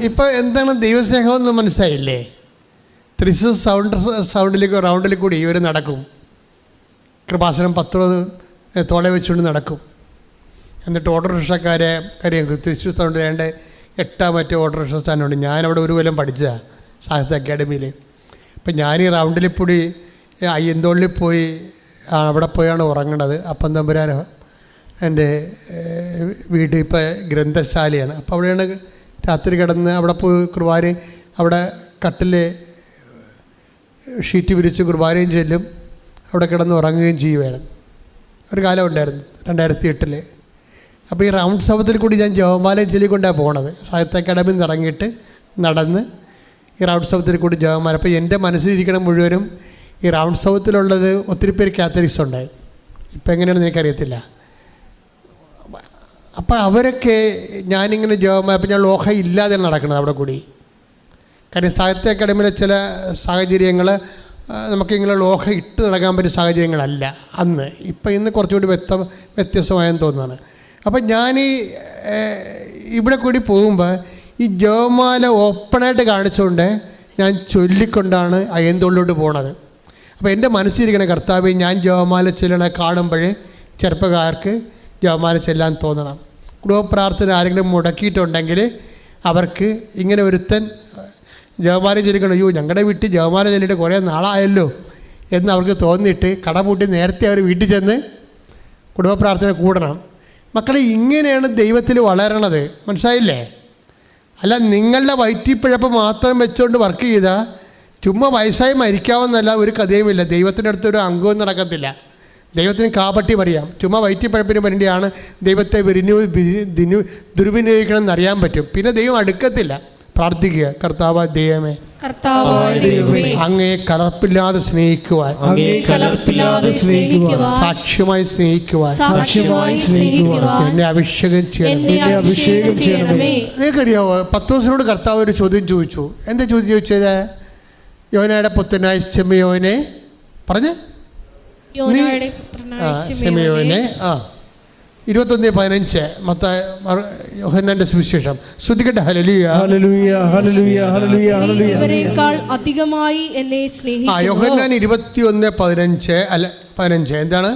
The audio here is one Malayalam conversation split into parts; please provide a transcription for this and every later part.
ഇപ്പൊ എന്താണ് ദൈവസ്നേഹം എന്ന് മനസ്സിലായില്ലേ? തൃശ്ശൂർ റൗണ്ടിൽ കൂടി ഇവർ നടക്കും. കൃപാസനം 10 തോളെ വെച്ചുകൊണ്ട് നടക്കും. എന്നിട്ട് ഓട്ടോറിക്ഷക്കാരെ കാര്യം തൃശ്ശൂർ സൗണ്ടിൽ 8 ഓട്ടോറിക്ഷ സ്റ്റാൻഡുണ്ട്. ഞാനവിടെ ഒരു കൊല്ലം പഠിച്ചതാണ് സാഹിത്യ അക്കാഡമിയിൽ. അപ്പം ഞാൻ ഈ റൗണ്ടിൽ കൂടി അയ്യന്തോളിൽ പോയി അവിടെ പോയാണ് ഉറങ്ങണത്. അപ്പം തമ്പുരാൻ എൻ്റെ വീട് ഇപ്പോൾ ഗ്രന്ഥശാലയാണ്. അപ്പോൾ അവിടെയാണ് രാത്രി കിടന്ന് അവിടെ പോയി കുർബാന, അവിടെ കട്ടിൽ ഷീറ്റ് വിരിച്ച് കുർബാനയും ചെല്ലും, അവിടെ കിടന്ന് ഉറങ്ങുകയും ചെയ്യുമായിരുന്നു. ഒരു കാലം ഉണ്ടായിരുന്നു 2008. അപ്പോൾ ഈ റൗണ്ട് സൗത്തിൽ കൂടി ഞാൻ ജപമാലയും ചൊല്ലിക്കൊണ്ടാണ് പോണത്. സാഹിത്യ അക്കാഡമിയിൽ നിന്ന് ഇറങ്ങിയിട്ട് നടന്ന് ഈ റൗണ്ട് സൗത്തിൽ കൂടി ജപമാല. അപ്പോൾ എൻ്റെ മനസ്സിലിരിക്കണം മുഴുവനും ഈ റൗണ്ട് സൗത്തിലുള്ളത് ഒത്തിരി പേര് കാത്തലിക്സ് ഉണ്ടായി. ഇപ്പം എങ്ങനെയാണെന്ന് എനിക്കറിയത്തില്ല. അപ്പോൾ അവരൊക്കെ ഞാനിങ്ങനെ ജപമാല, അപ്പം ഞാൻ ലോഹ ഇല്ലാതെ നടക്കുന്നത് അവിടെ കൂടി. കാര്യം സാഹിത്യ അക്കാഡമിയിലെ ചില സാഹചര്യങ്ങൾ നമുക്കിങ്ങനെ ലോഹ ഇട്ട് നടക്കാൻ പറ്റിയ സാഹചര്യങ്ങളല്ല അന്ന്. ഇപ്പം ഇന്ന് കുറച്ചുകൂടി വ്യത്യസ്തമായെന്ന് തോന്നുന്നതാണ്. അപ്പം ഞാൻ ഇവിടെ കൂടി പോകുമ്പോൾ ഈ ജപമാല ഓപ്പണായിട്ട് കാണിച്ചുകൊണ്ട് ഞാൻ ചൊല്ലിക്കൊണ്ടാണ് അയ്യന്തോളിലോട്ട് പോണത്. അപ്പോൾ എൻ്റെ മനസ്സിലിരിക്കണ കർത്താവ്, ഞാൻ ജപമാല ചൊല്ലണ കാണുമ്പോഴേ ചെറുപ്പക്കാർക്ക് ജപമാല ചെല്ലാൻ തോന്നണം. കുടുംബപ്രാർത്ഥന ആരെങ്കിലും മുടക്കിയിട്ടുണ്ടെങ്കിൽ അവർക്ക് ഇങ്ങനെ ഒരുത്തൻ ജപമാല ചൊല്ലിക്കണം, അയ്യോ ഞങ്ങളുടെ വീട്ടിൽ ജപമാല ചൊല്ലിയിട്ട് കുറേ നാളായല്ലോ എന്ന് അവർക്ക് തോന്നിയിട്ട് കടപൂട്ടി നേരത്തെ അവർ വീട്ടിൽ ചെന്ന് കുടുംബപ്രാർത്ഥന കൂടണം. മക്കളെ, ഇങ്ങനെയാണ് ദൈവത്തിൽ വളരണത്. മനസ്സിലായില്ലേ? അല്ല നിങ്ങളുടെ വയറ്റിപ്പിഴപ്പ് മാത്രം വെച്ചുകൊണ്ട് വർക്ക് ചെയ്താൽ ചുമ്മാ വയസ്സായി മരിക്കാവുന്നല്ല ഒരു കഥയുമില്ല. ദൈവത്തിൻ്റെ അടുത്തൊരു അംഗവും നടക്കത്തില്ല. ദൈവത്തിന് കാപട്ടി പറയാം. ചുമ്മാ വയറ്റിപ്പഴപ്പിന് വേണ്ടിയാണ് ദൈവത്തെ ദുർവിനിയോഗിക്കണം എന്നറിയാൻ പറ്റും. പിന്നെ ദൈവം അടുക്കത്തില്ല. പ്രാർത്ഥിക്കുക, കർത്താവായ ദൈവമേ, അങ്ങയെ കലർപ്പില്ലാതെ സ്നേഹിക്കുവാൻ, സാക്ഷ്യമായി സ്നേഹിക്കുവാൻ എന്നെ അഭിഷേകം ചെയ്യണമേ. നിങ്ങൾക്കറിയാവോ, പത്രോസിനോട് കർത്താവ് ഒരു ചോദ്യം ചോദിച്ചു. എന്താ ചോദ്യം ചോദിച്ചത്? യോനയുടെ പുത്രനായ ശിമയോനെ പറഞ്ഞേ, ശിമയോനെ 21:15 യോഹന്നാന്റെ സുവിശേഷം. ശ്രദ്ധിക്കട്ടെ. Hallelujah, hallelujah, hallelujah, hallelujah, hallelujah. ഇവരെക്കാൾ അധികമായി എന്നെ സ്നേഹിക്കുന്നു. യോഹന്നാൻ 21:15 എന്താണ്?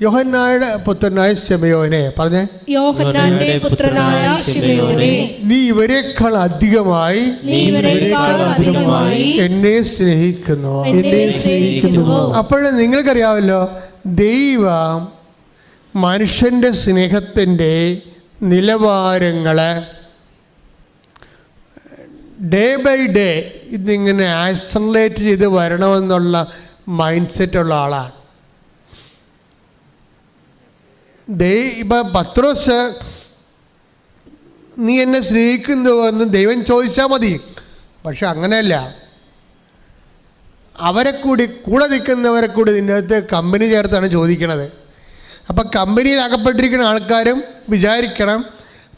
യോഹന്നായുടെ പുത്രനായ ശിമയോനെ പറഞ്ഞേ, യോഹന്നാന്റെ പുത്രനായ ശിമയോനെ, നീ ഇവരെക്കാൾ അധികമായി എന്നെ സ്നേഹിക്കുന്നു. അപ്പോഴേ നിങ്ങൾക്കറിയാമല്ലോ, ദൈവം മനുഷ്യൻ്റെ സ്നേഹത്തിൻ്റെ നിലവാരങ്ങൾ ഡേ ബൈ ഡേ ഇതിങ്ങനെ ആക്സലറേറ്റ് ചെയ്ത് വരണമെന്നുള്ള മൈൻഡ് സെറ്റുള്ള ആളാണ്. ഇപ്പം പത്രോസ്, നീ എന്നെ സ്നേഹിക്കുന്നുവെന്ന് ദൈവം ചോദിച്ചാൽ മതി. പക്ഷെ അങ്ങനെയല്ല. അവരെ കൂടി കൂടെ നിൽക്കുന്നവരെ കൂടി ഇതിനകത്ത് കമ്പനി ചേർത്താണ് ചോദിക്കണത്. അപ്പം കമ്പനിയിൽ അകപ്പെട്ടിരിക്കുന്ന ആൾക്കാരും വിചാരിക്കണം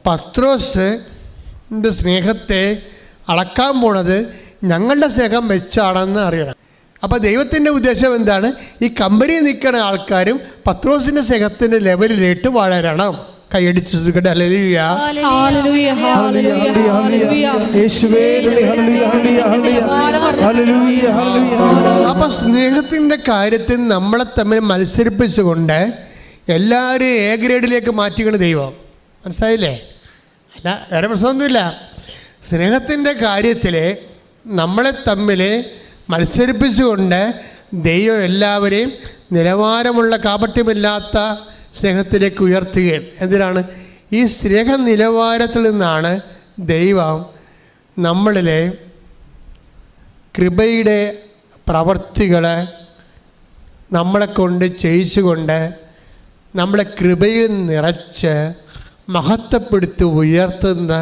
പത്രോസിൻ്റെ സ്നേഹത്തെ അളക്കാൻ പോണത് ഞങ്ങളുടെ സ്നേഹം വെച്ചാണെന്ന് അറിയണം. അപ്പോൾ ദൈവത്തിൻ്റെ ഉദ്ദേശം എന്താണ്? ഈ കമ്പനിയിൽ നിൽക്കുന്ന ആൾക്കാരും പത്രോസിൻ്റെ സ്നേഹത്തിൻ്റെ ലെവലിലേക്ക് വളരണം. കൈയടിച്ച് ശ്രദ്ധിക്കട്ടെ. Hallelujah, hallelujah, hallelujah. അപ്പോൾ സ്നേഹത്തിൻ്റെ കാര്യത്തിൽ നമ്മളെ തമ്മിൽ മത്സരിപ്പിച്ചുകൊണ്ട് എല്ലാവരും എ ഗ്രേഡിലേക്ക് മാറ്റിക്കണം ദൈവം. മനസ്സിലായില്ലേ? അല്ല, വേറെ പ്രശ്നമൊന്നുമില്ല. സ്നേഹത്തിൻ്റെ കാര്യത്തിൽ നമ്മളെ തമ്മിൽ മത്സരിപ്പിച്ചുകൊണ്ട് ദൈവം എല്ലാവരെയും നിലവാരമുള്ള കാപട്യമില്ലാത്ത സ്നേഹത്തിലേക്ക് ഉയർത്തുകയാണ്. എന്തിനാണ്? ഈ സ്നേഹ നിലവാരത്തിൽ നിന്നാണ് ദൈവം നമ്മളിലെ കൃപയുടെ പ്രവർത്തികൾ നമ്മളെ കൊണ്ട് ചെയ്യിച്ചുകൊണ്ട് നമ്മളെ കൃപയിൽ നിറച്ച് മഹത്വപ്പെടുത്തി ഉയർത്തുന്ന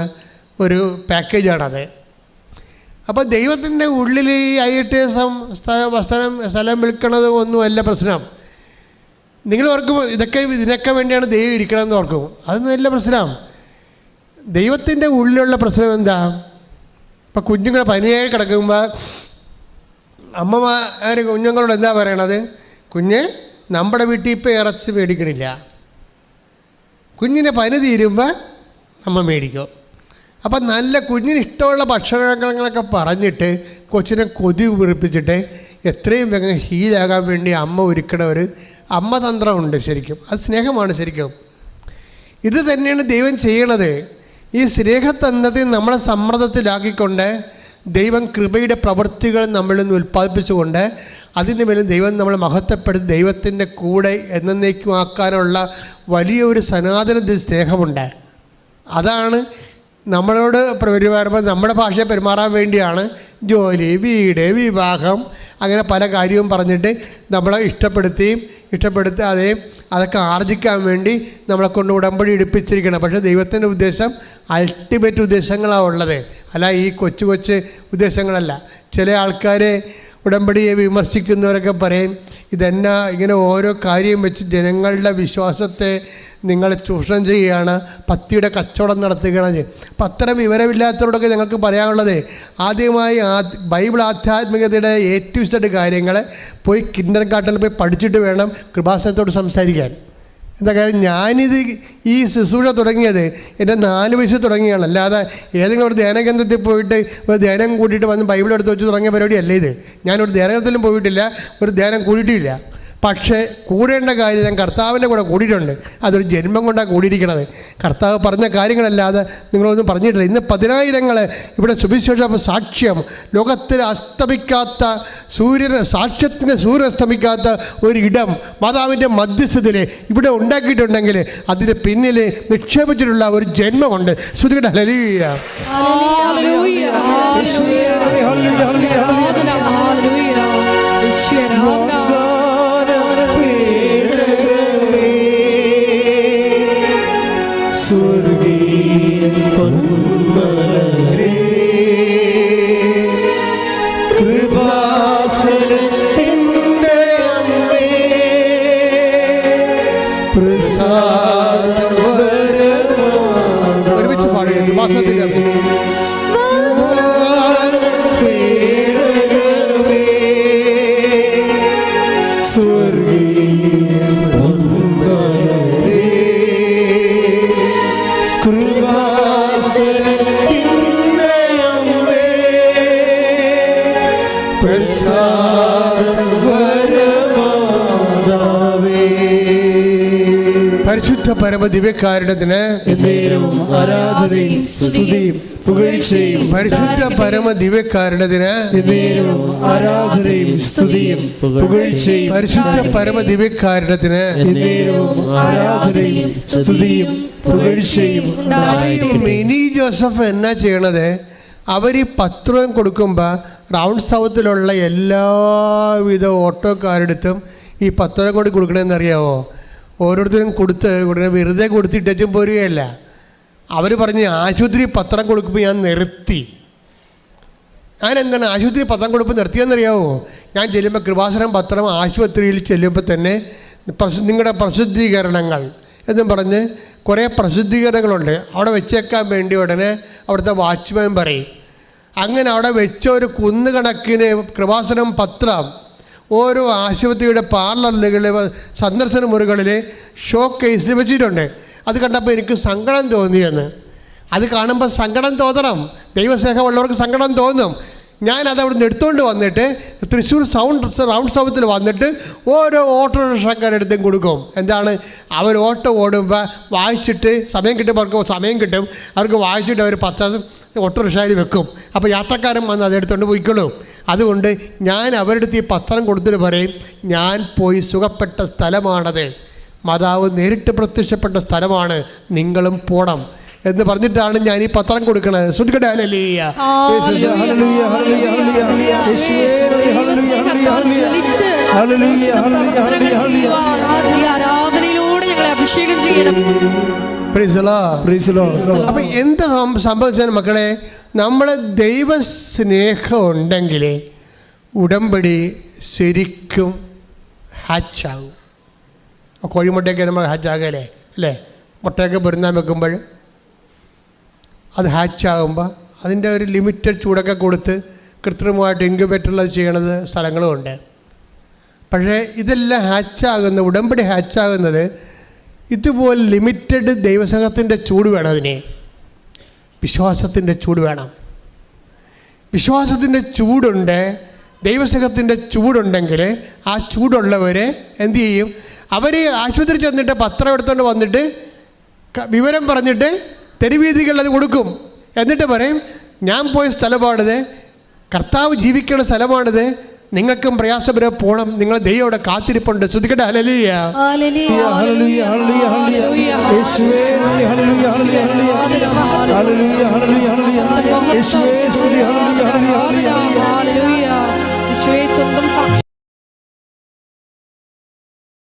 ഒരു പാക്കേജാണത്. അപ്പോൾ ദൈവത്തിൻ്റെ ഉള്ളിൽ ഈ IITS സ്ഥലം വിൽക്കണത് ഒന്നുമല്ല പ്രശ്നം. നിങ്ങൾ ഓർക്കും ഇതിനൊക്കെ വേണ്ടിയാണ് ദൈവം ഇരിക്കണമെന്ന് ഓർക്കും. അതൊന്നുമല്ല പ്രശ്നം. ദൈവത്തിൻ്റെ ഉള്ളിലുള്ള പ്രശ്നം എന്താ? ഇപ്പം കുഞ്ഞുങ്ങളെ പനിയായി കിടക്കുമ്പോൾ അമ്മമാർ കുഞ്ഞുങ്ങളോട് എന്താ പറയണത്? കുഞ്ഞ്, നമ്മുടെ വീട്ടിൽ ഇപ്പോൾ ഇറച്ചി മേടിക്കണില്ല. കുഞ്ഞിനെ പനി തീരുമ്പോൾ നമ്മൾ മേടിക്കും. അപ്പം നല്ല കുഞ്ഞിന് ഇഷ്ടമുള്ള ഭക്ഷണങ്ങളൊക്കെ പറഞ്ഞിട്ട് കൊച്ചിനെ കൊതി വീർപ്പിച്ചിട്ട് എത്രയും വേഗം ഹീലാകാൻ വേണ്ടി അമ്മ ഒരുക്കണ ഒരു അമ്മ തന്ത്രമുണ്ട്. ശരിക്കും അത് സ്നേഹമാണ്. ശരിക്കും ഇത് തന്നെയാണ് ദൈവം ചെയ്യണത്. ഈ സ്നേഹതന്ത്രത്തെ നമ്മളെ സമ്മർദ്ദത്തിലാക്കിക്കൊണ്ട് ദൈവം കൃപയുടെ പ്രവൃത്തികൾ നമ്മളിൽ നിന്ന് ഉൽപ്പാദിപ്പിച്ചുകൊണ്ട് അതിൻ്റെ മേലും ദൈവം നമ്മളെ മഹത്വപ്പെടുത്തി ദൈവത്തിൻ്റെ കൂടെ എന്നേക്കുമാക്കാനുള്ള വലിയൊരു സനാതന സ്നേഹമുണ്ട്. അതാണ് നമ്മളോട് പെരുമാറുമ്പോൾ നമ്മുടെ ഭാഷയെ പെരുമാറാൻ വേണ്ടിയാണ് ജോലി, വീട്, വിവാഹം, അങ്ങനെ പല കാര്യവും പറഞ്ഞിട്ട് നമ്മളെ ഇഷ്ടപ്പെടുത്താതെ അതൊക്കെ ആർജിക്കാൻ വേണ്ടി നമ്മളെ കൊണ്ട് ഉടമ്പടി എടുപ്പിച്ചിരിക്കണം. പക്ഷേ ദൈവത്തിൻ്റെ ഉദ്ദേശം അൾട്ടിമേറ്റ് ഉദ്ദേശങ്ങളാണ് ഉള്ളത്, അല്ല ഈ കൊച്ചു ഉദ്ദേശങ്ങളല്ല. ചില ആൾക്കാർ ഉടമ്പടിയെ വിമർശിക്കുന്നവരൊക്കെ പറയും ഇതെന്നാ ഇങ്ങനെ ഓരോ കാര്യം വെച്ച് ജനങ്ങളുടെ വിശ്വാസത്തെ നിങ്ങൾ ചൂഷണം ചെയ്യുകയാണ്, പത്തിയുടെ കച്ചവടം നടത്തുകയാണ്. അപ്പം അത്തരം വിവരമില്ലാത്തവരോടൊക്കെ ഞങ്ങൾക്ക് പറയാനുള്ളത്, ആദ്യമായി ബൈബിൾ ആധ്യാത്മികതയുടെ ഏറ്റവും ഇഷ്ട കാര്യങ്ങൾ പോയി കിൻഡർ ഗാർട്ടനിൽ പോയി പഠിച്ചിട്ട് വേണം കൃപാസനത്തോട് സംസാരിക്കാൻ. എന്താ കാര്യം, ഞാനിത് ഈ ശുശ്രൂഷ തുടങ്ങിയത് എൻ്റെ 4 വയസ്സ് തുടങ്ങിയാണ്. അല്ലാതെ ഏതെങ്കിലും ഒരു ധ്യാനകേന്ദ്രത്തിൽ പോയിട്ട് ഒരു ധ്യാനം കൂട്ടിയിട്ട് വന്ന് ബൈബിൾ എടുത്ത് വെച്ച് തുടങ്ങിയ പരിപാടിയല്ല ഇത്. ഞാനൊരു ധ്യാനത്തിലും പോയിട്ടില്ല, ഒരു ധ്യാനം കൂടിയിട്ടില്ല. പക്ഷേ കൂടേണ്ട കാര്യം ഞാൻ കർത്താവിൻ്റെ കൂടെ കൂടിയിട്ടുണ്ട്. അതൊരു ജന്മം കൊണ്ടാണ് കൂടിയിരിക്കണത്. കർത്താവ് പറഞ്ഞ കാര്യങ്ങളല്ലാതെ നിങ്ങളൊന്നും പറഞ്ഞിട്ടില്ല. ഇന്ന് 10,000 ഇവിടെ സുവിശേഷ സാക്ഷ്യം, ലോകത്തിൽ അസ്തമിക്കാത്ത സാക്ഷ്യത്തിന് സൂര്യൻ അസ്തമിക്കാത്ത ഒരിടം മാതാവിൻ്റെ മധ്യസ്ഥതയിൽ ഇവിടെ ഉണ്ടാക്കിയിട്ടുണ്ടെങ്കിൽ അതിന് പിന്നിൽ നിക്ഷേപിച്ചിട്ടുള്ള ഒരു ജന്മമുണ്ട്. ശ്രുതിയുടെ ഹല്ലേലൂയ. ഒരുമിച്ച് പാടുക കൃപാസനത്തിൻ്റെ പരിശുദ്ധ പരമദിവ്യകാരുണ്യത്തിന് ആരാധനയും സ്തുതിയും പുകഴ്ചയും. പരിശുദ്ധ പരമദിവ്യകാരുണ്യത്തിന് ആരാധനയും സ്തുതിയും പുകഴ്ചയും. പരിശുദ്ധ പരമദിവ്യകാരുണ്യത്തിന് ആരാധനയും സ്തുതിയും പുകഴ്ചയും. മിനി ജോസഫ് എന്നാ ചെയ്യണത്, അവർ ഈ പത്രം കൊടുക്കുമ്പോൾ റൗണ്ട് സൗത്തിലുള്ള എല്ലാവിധ ഓട്ടോക്കാരെടുത്തും ഈ പത്രം കൊണ്ട് കൊടുക്കണമെന്നറിയാമോ? ഓരോരുത്തരും കൊടുത്ത് ഉടനെ വെറുതെ കൊടുത്തിട്ടും പോരുകയല്ല. അവർ പറഞ്ഞ് ആശുപത്രി പത്രം കൊടുക്കുമ്പോൾ ഞാൻ നിർത്തി. ഞാനെന്താണ് ആശുപത്രി പത്രം കൊടുപ്പോൾ നിർത്തിയെന്നറിയാമോ? ഞാൻ ചെല്ലുമ്പോൾ കൃപാസനം പത്രം ആശുപത്രിയിൽ ചെല്ലുമ്പോൾ തന്നെ നിങ്ങളുടെ പ്രസിദ്ധീകരണങ്ങൾ എന്നും പറഞ്ഞ് കുറേ പ്രസിദ്ധീകരണങ്ങളുണ്ട്, അവിടെ വെച്ചേക്കാൻ വേണ്ടി ഉടനെ അവിടുത്തെ വാച്ച്മാൻ പറയും. അങ്ങനെ അവിടെ വെച്ച ഒരു കുന്നുകണക്കിന് കൃപാസനം പത്രം ഓരോ ആശുപത്രിയുടെ പാർലറുകളിൽ സന്ദർശന മുറികളിൽ ഷോ കേസിൽ വെച്ചിട്ടുണ്ട്. അത് കണ്ടപ്പോൾ എനിക്ക് സങ്കടം തോന്നിയെന്ന്. അത് കാണുമ്പോൾ സങ്കടം തോന്നണം, ദൈവസ്നേഹമുള്ളവർക്ക് സങ്കടം തോന്നും. ഞാനത് അവിടെ നിന്ന് എടുത്തുകൊണ്ട് വന്നിട്ട് തൃശ്ശൂർ റൗണ്ട് സൗത്തിൽ വന്നിട്ട് ഓരോ ഓട്ടോറിക്ഷക്കാരെടുത്തും കൊടുക്കും. എന്താണ്, അവർ ഓട്ടോ ഓടുമ്പോൾ വായിച്ചിട്ട് സമയം കിട്ടുമ്പോൾ അവർക്ക് വായിച്ചിട്ട് അവർ ഓട്ടോറിക്ഷയിൽ വെക്കും. അപ്പോൾ യാത്രക്കാരൻ വന്ന് അതെടുത്തുകൊണ്ട് പോയിക്കൊള്ളും. അതുകൊണ്ട് ഞാൻ അവരുടെ അടുത്ത് ഈ പത്രം കൊടുത്തിട്ട് പറയും, ഞാൻ പോയി സുഖപ്പെട്ട സ്ഥലമാണത്, മാതാവ് നേരിട്ട് പ്രത്യക്ഷപ്പെട്ട സ്ഥലമാണ്, നിങ്ങളും പോണം എന്ന് പറഞ്ഞിട്ടാണ് ഞാൻ ഈ പത്രം കൊടുക്കുന്നത്. ശ്രുതിക്കട്ടെ ഹല്ലേലൂയ. അപ്പൊ എന്താ സംഭവിച്ചാൽ മക്കളെ, നമ്മളെ ദൈവ സ്നേഹം ഉണ്ടെങ്കിൽ ഉടമ്പടി ശരിക്കും ഹാച്ചാകും. കോഴിമുട്ടയൊക്കെ നമ്മൾ ഹാച്ചാകല്ലേ അല്ലേ? മുട്ടയൊക്കെ പൊരുന്നാൻ വെക്കുമ്പോൾ അത് ഹാച്ചാകുമ്പോൾ അതിൻ്റെ ഒരു ലിമിറ്റഡ് ചൂടൊക്കെ കൊടുത്ത് കൃത്രിമമായിട്ട് ഇൻക്യുബേറ്ററിൽ ചെയ്യണത് സ്ഥലങ്ങളുമുണ്ട്. പക്ഷേ ഇതെല്ലാം ഹാച്ചാകുന്ന ഉടമ്പടി ഹാച്ചാകുന്നത് ഇതുപോലെ ലിമിറ്റഡ് ദൈവസംഘത്തിൻ്റെ ചൂട് വേണം അതിനെ. വിശ്വാസത്തിൻ്റെ ചൂട് വേണം. വിശ്വാസത്തിൻ്റെ ചൂടുണ്ട്, ദൈവസ്നേഹത്തിൻ്റെ ചൂടുണ്ടെങ്കിൽ ആ ചൂടുള്ളവർ എന്തു ചെയ്യും? അവർ ആശുപത്രി ചെന്നിട്ട് പത്രം എടുത്തുകൊണ്ട് വന്നിട്ട് വിവരം പറഞ്ഞിട്ട് തെരുവീതികളിൽ അത് കൊടുക്കും. എന്നിട്ട് പറയും, ഞാൻ പോയ സ്ഥലമാണിത്, കർത്താവ് ജീവിക്കുന്ന സ്ഥലമാണിത്, നിങ്ങൾക്കും പ്രയാസപര പോകണം, നിങ്ങൾ ദൈവം അവിടെ കാത്തിരിപ്പുണ്ട്. ശ്രദ്ധിക്കട്ടെ. Hallelujah, hallelujah, hallelujah, hallelujah, hallelujah, യേശുവേ ഹല്ലേലൂയ, ഹല്ലേലൂയ, ഹല്ലേലൂയ, ഹല്ലേലൂയ, യേശുവേ സ്തുതി, ഹല്ലേലൂയ, ഹല്ലേലൂയ.